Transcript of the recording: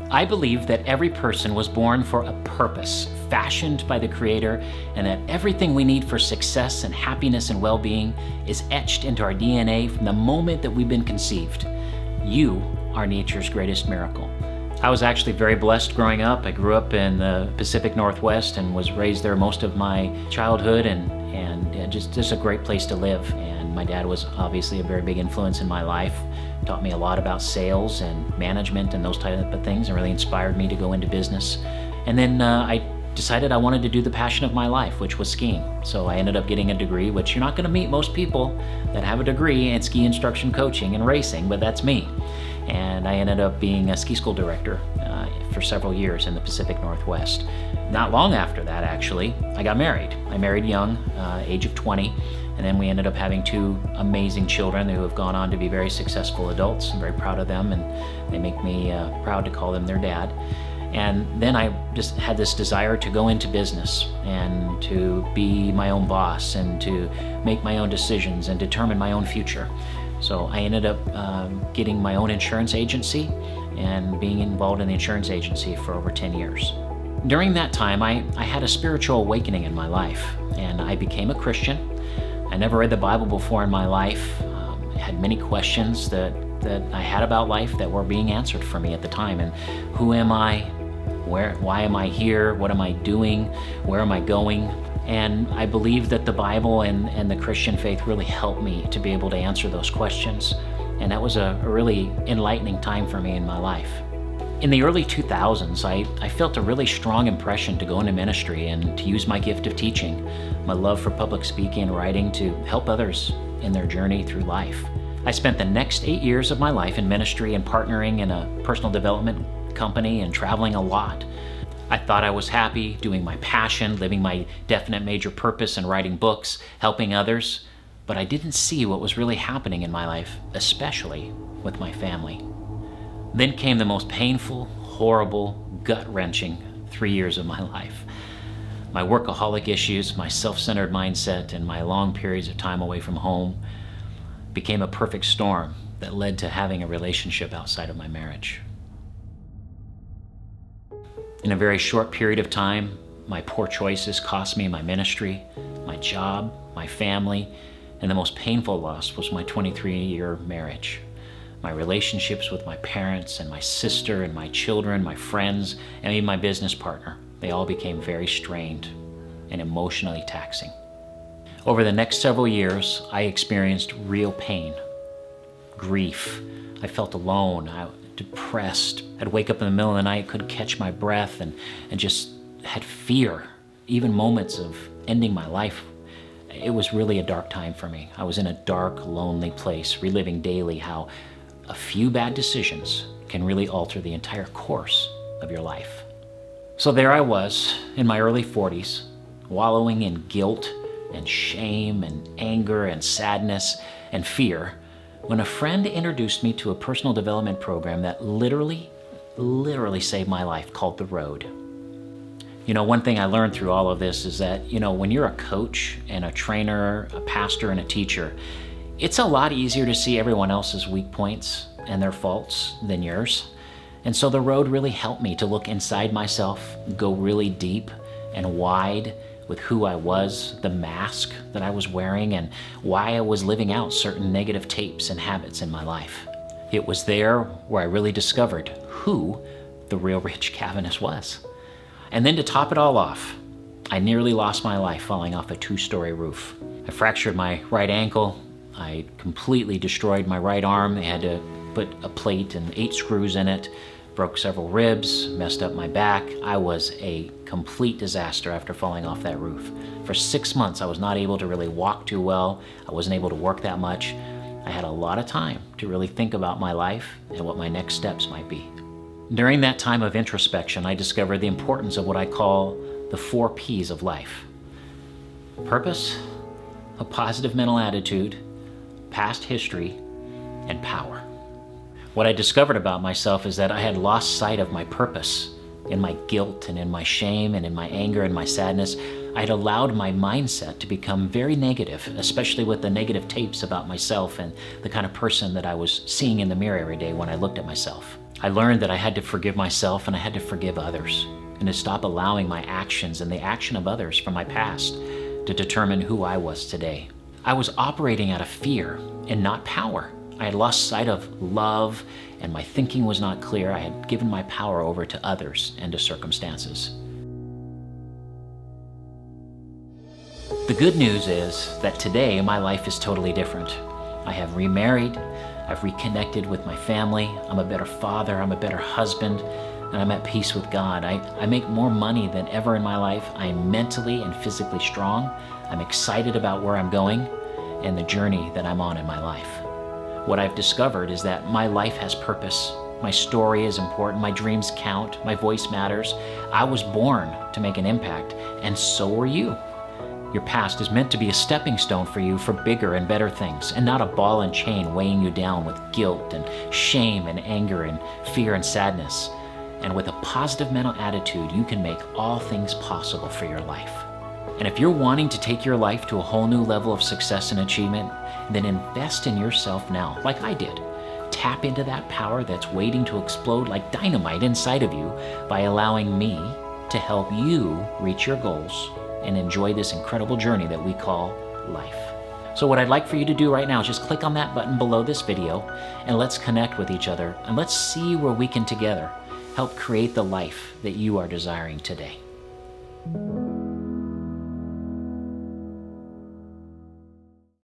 I believe that every person was born for a purpose, fashioned by the Creator, and that everything we need for success and happiness and well-being is etched into our DNA from the moment that we've been conceived. You are nature's greatest miracle. I was actually very blessed growing up. I grew up in the Pacific Northwest and was raised there most of my childhood, and just a great place to live. And my dad was obviously a very big influence in my life. Taught me a lot about sales and management and those type of things, and really inspired me to go into business. And then I decided I wanted to do the passion of my life, which was skiing. So I ended up getting a degree, which you're not going to meet most people that have a degree in ski instruction coaching and racing, but that's me. And I ended up being a ski school director for several years in the Pacific Northwest. Not long after that, actually, I got married. I married young, age of 20, and then we ended up having two amazing children who have gone on to be very successful adults. I'm very proud of them, and they make me proud to call them their dad. And then I just had this desire to go into business and to be my own boss and to make my own decisions and determine my own future. So I ended up getting my own insurance agency and being involved in the insurance agency for over 10 years. During that time, I had a spiritual awakening in my life, and I became a Christian. I never read the Bible before in my life. I had many questions that I had about life that were being answered for me at the time. And who am I? Why am I here? What am I doing? Where am I going? And I believe that the Bible and the Christian faith really helped me to be able to answer those questions. And that was a really enlightening time for me in my life. In the early 2000s, I felt a really strong impression to go into ministry and to use my gift of teaching, my love for public speaking and writing, to help others in their journey through life. I spent the next 8 years of my life in ministry and partnering in a personal development company and traveling a lot. I thought I was happy doing my passion, living my definite major purpose and writing books, helping others, but I didn't see what was really happening in my life, especially with my family. Then came the most painful, horrible, gut-wrenching 3 years of my life. My workaholic issues, my self-centered mindset, and my long periods of time away from home became a perfect storm that led to having a relationship outside of my marriage. In a very short period of time, my poor choices cost me my ministry, my job, my family, and the most painful loss was my 23-year marriage. My relationships with my parents and my sister and my children, my friends, and even my business partner, they all became very strained and emotionally taxing. Over the next several years, I experienced real pain, grief. I felt alone, depressed. I'd wake up in the middle of the night, couldn't catch my breath, and just had fear, even moments of ending my life. It was really a dark time for me. I was in a dark, lonely place, reliving daily how a few bad decisions can really alter the entire course of your life. So there I was in my early 40s, wallowing in guilt and shame and anger and sadness and fear, when a friend introduced me to a personal development program that literally saved my life, called The Road. You know, one thing I learned through all of this is that, you know, when you're a coach and a trainer, a pastor and a teacher, it's a lot easier to see everyone else's weak points and their faults than yours. And so The Road really helped me to look inside myself, go really deep and wide with who I was, the mask that I was wearing, and why I was living out certain negative tapes and habits in my life. It was there where I really discovered who the real Rich Cavaness was. And then to top it all off, I nearly lost my life falling off a 2-story roof. I fractured my right ankle. I completely destroyed my right arm. They had to put a plate and 8 screws in it, broke several ribs, messed up my back. I was a complete disaster after falling off that roof. For 6 months, I was not able to really walk too well. I wasn't able to work that much. I had a lot of time to really think about my life and what my next steps might be. During that time of introspection, I discovered the importance of what I call the 4 Ps of life: purpose, a positive mental attitude, past history, and power. What I discovered about myself is that I had lost sight of my purpose. In my guilt and in my shame and in my anger and my sadness, I had allowed my mindset to become very negative, especially with the negative tapes about myself and the kind of person that I was seeing in the mirror every day when I looked at myself. I learned that I had to forgive myself and I had to forgive others, and to stop allowing my actions and the action of others from my past to determine who I was today. I was operating out of fear and not power. I had lost sight of love, and my thinking was not clear. I had given my power over to others and to circumstances. The good news is that today my life is totally different. I have remarried, I've reconnected with my family, I'm a better father, I'm a better husband, and I'm at peace with God. I make more money than ever in my life. I'm mentally and physically strong. I'm excited about where I'm going and the journey that I'm on in my life. What I've discovered is that my life has purpose. My story is important, my dreams count, my voice matters. I was born to make an impact, and so were you. Your past is meant to be a stepping stone for you for bigger and better things, and not a ball and chain weighing you down with guilt and shame and anger and fear and sadness. And with a positive mental attitude, you can make all things possible for your life. And if you're wanting to take your life to a whole new level of success and achievement, then invest in yourself now, like I did. Tap into that power that's waiting to explode like dynamite inside of you by allowing me to help you reach your goals and enjoy this incredible journey that we call life. So what I'd like for you to do right now is just click on that button below this video, and let's connect with each other, and let's see where we can together help create the life that you are desiring today.